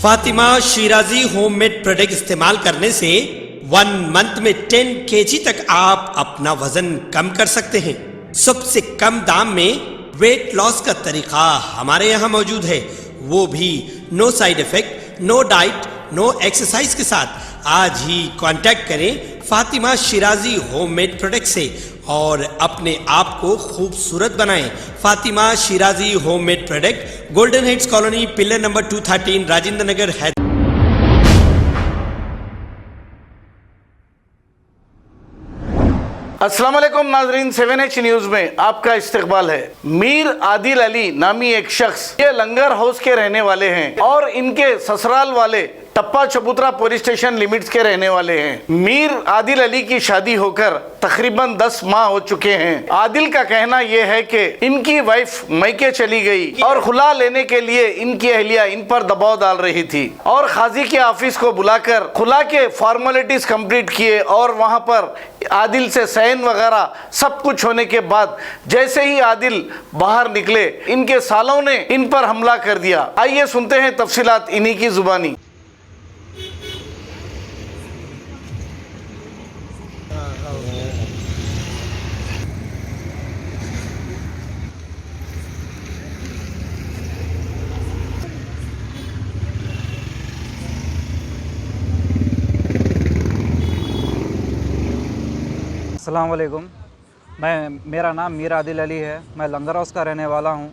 Fatima Shirazi homemade product इस्तेमाल करने से 1 मंथ में 10 kg तक आप अपना वजन कम कर सकते हैं। सबसे कम दाम में वेट लॉस का तरीका हमारे यहाँ मौजूद है, वो भी no side effect, no diet, no exercise के साथ। आज ही कांटेक्ट करें फातिमा शिराजी होममेड प्रोडक्ट से और अपने आप को खूबसूरत बनाएं। Fatima Shirazi homemade product, golden heads colony, pillar number 213, Rajendra Nagar, Hyderabad. अस्सलाम वालेकुम नाजरीन, 7H न्यूज में आपका इस्तकबाल है। मीर आदिल अली नामी एक शख्स, ये लंगर हाउस के रहने वाले हैं और इनके ससुराल वाले टप्पा चबूतरा पुलिस स्टेशन लिमिट्स के रहने वाले हैं। मीर आदिल अली की शादी होकर तकरीबन 10 माह हो चुके हैं। आदिल का कहना यह है कि इनकी वाइफ मैके चली गई और खुला लेने के लिए इनकी अहलिया इन पर दबाव डाल रही थी और खाजी के ऑफिस को बुलाकर खुला के फॉर्मेलिटीज कंप्लीट किए और वहां पर आदिल से सैन वगैरह सब कुछ होने के बाद जैसे ही आदिल बाहर निकले, इनके सालों ने इन पर हमला कर दिया। आइए सुनते हैं तफसीलात इन्हीं की जुबानी। अस्सलाम वालेकुम, मेरा नाम मीर आदिल अली है। मैं लंगर हाउस का रहने वाला हूँ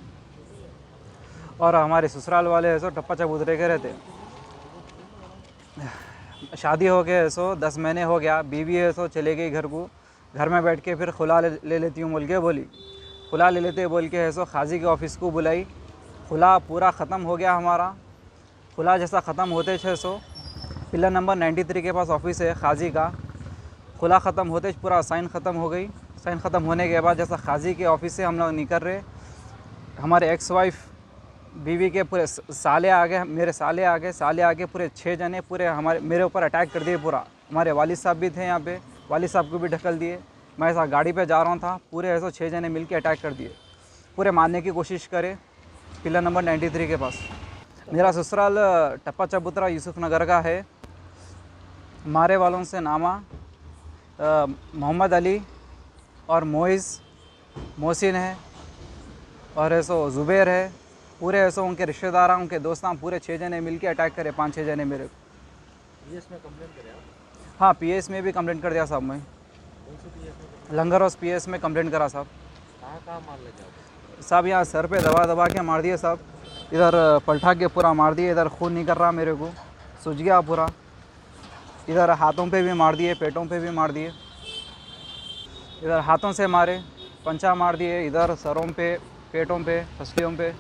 और हमारे ससुराल वाले है सो टप्पा चबूतरे के रहते। शादी हो गए सो 10 महीने हो गया। बीवी है सो चले गई घर को, घर में बैठ के फिर खुला ले लेती हूँ बोल के बोली। खुला ले लेते बोल के है सो खाजी के ऑफिस को बुलाई। खुला पूरा ख़त्म हो गया हमारा। खुला जैसा ख़त्म होते 600 पिलर नंबर 93 के पास ऑफिस है खाजी का। खुला ख़त्म होते पूरा साइन ख़त्म हो गई। साइन ख़त्म होने के बाद जैसा खाजी के ऑफिस से हम लोग निकल रहे, हमारे एक्स वाइफ बीवी के पूरे साले आ गए, मेरे साले आ गए पूरे 6 जने पूरे मेरे ऊपर अटैक कर दिए पूरा। हमारे वालिद साहब भी थे यहाँ पे, वालिद साहब को भी ढकल दिए। मैं ऐसा गाड़ी पे जा रहा था, पूरे ऐसा 6 जने मिल के अटैक कर दिए, पूरे मारने की कोशिश करे पिलर नंबर 93 के पास। मेरा ससुराल टप्पा चबूतरा यूसुफ नगर का है। मारे वालों से नामा मोहम्मद अली और मोहसिन है और ऐसो ज़ुबैर है। पूरे ऐसो उनके रिश्तेदार, उनके दोस्त पूरे 6 जने मिल के अटैक करे, 5-6 जने मेरे को। पीएस में कंप्लेंट करा? हाँ, पीएस में भी कंप्लेंट कर दिया साहब। मैं लंगर हाउस पीएस में कंप्लेंट करा साहब। कहाँ मार लगे साहब? यहाँ सर पे दबा के मार दिए साहब, इधर पलटा के पूरा मार दिए, इधर खून निकल रहा मेरे को, सूज गया पूरा। इधर हाथों पे भी मार दिए, पेटों पे भी मार दिए। इधर हाथों से मारे, पंचा मार दिए, इधर सरों पे, पेटों पे, फसलियों पे।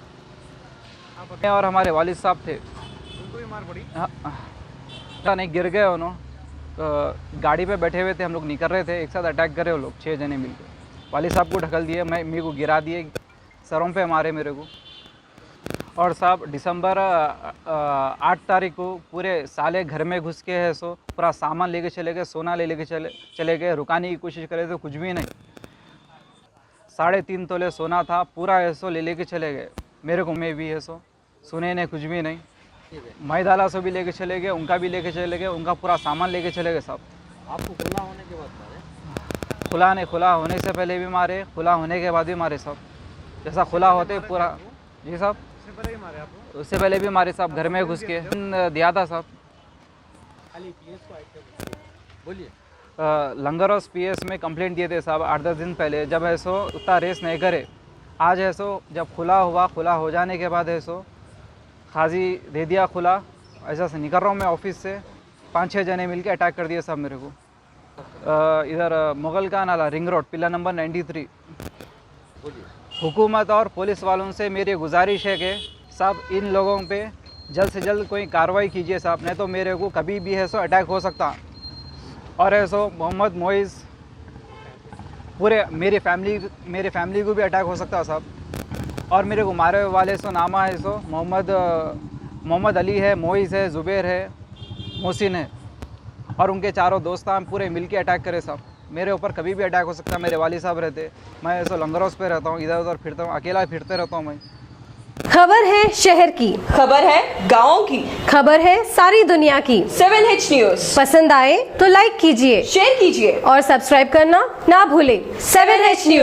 और हमारे वालिद साहब थे, उनको भी मार पड़ी? हाँ, नहीं गिर गए उन्होंने। गाड़ी पे बैठे हुए थे, हम लोग निकल रहे थे, एक साथ अटैक करे वो लोग 6 जने मिलकर। वालिद साहब को ढकल दिए, मेरे को गिरा दिए, सरों पे मारे मेरे को। और साहब दिसंबर 8 तारीख को पूरे साले घर में घुस के है सो पूरा सामान लेके चले गए, सोना लेके चले गए। रुकाने की कोशिश करे तो कुछ भी नहीं। 3.5 तोले सोना था, पूरा ऐसो लेके चले गए मेरे को। मैं भी ऐसो सुने नहीं, कुछ भी नहीं। मैदाला से भी लेके चले गए, उनका भी लेके चले गए, उनका पूरा सामान लेके चले गए साहब। आपको खुला होने के बाद मारे? खुला होने से पहले भी मारे, खुला होने के बाद भी मारे साहब। जैसा खुला होते पूरा। जी साहब, उससे पहले भी मारे साहब, घर में घुस के दिया था साहब। बोलिए। लंगर हाउस पीएस में कंप्लेंट दिए थे साहब 8-10 दिन पहले। जब ऐसो उतना रेस नहीं करे, आज ऐसो जब खुला हो जाने के बाद ऐसो खाजी दे दिया खुला। ऐसा से निकल रहा हूँ मैं ऑफिस से, 5-6 जने मिल के अटैक कर दिए साहब मेरे को। इधर मुगल का नाला रिंग रोड पिलर नंबर 93। बोलिए। हुकूमत और पुलिस वालों से मेरी गुजारिश है कि साहब इन लोगों पे जल्द से जल्द कोई कार्रवाई कीजिए साहब, नहीं तो मेरे को कभी भी है सो अटैक हो सकता। और ऐसो मोहम्मद मोइज़ पूरे मेरी फैमिली को भी अटैक हो सकता साहब। और मेरे को मारे वाले सो नामा है सो मोहम्मद अली है, मोइज़ है, ज़ुबैर है, मोहसिन है और उनके चारों दोस्त पूरे मिल के अटैक करे साहब। मेरे ऊपर कभी भी अटैक हो सकता है। मेरे वाली साहब रहते, मैं ऐसा लंगर हाउस पे रहता हूँ, इधर उधर फिरता हूँ, अकेला फिरते रहता हूँ मैं। खबर है शहर की, खबर है गाँव की, खबर है सारी दुनिया की। 7H न्यूज पसंद आए तो लाइक कीजिए, शेयर कीजिए और सब्सक्राइब करना ना भूलें। 7H news.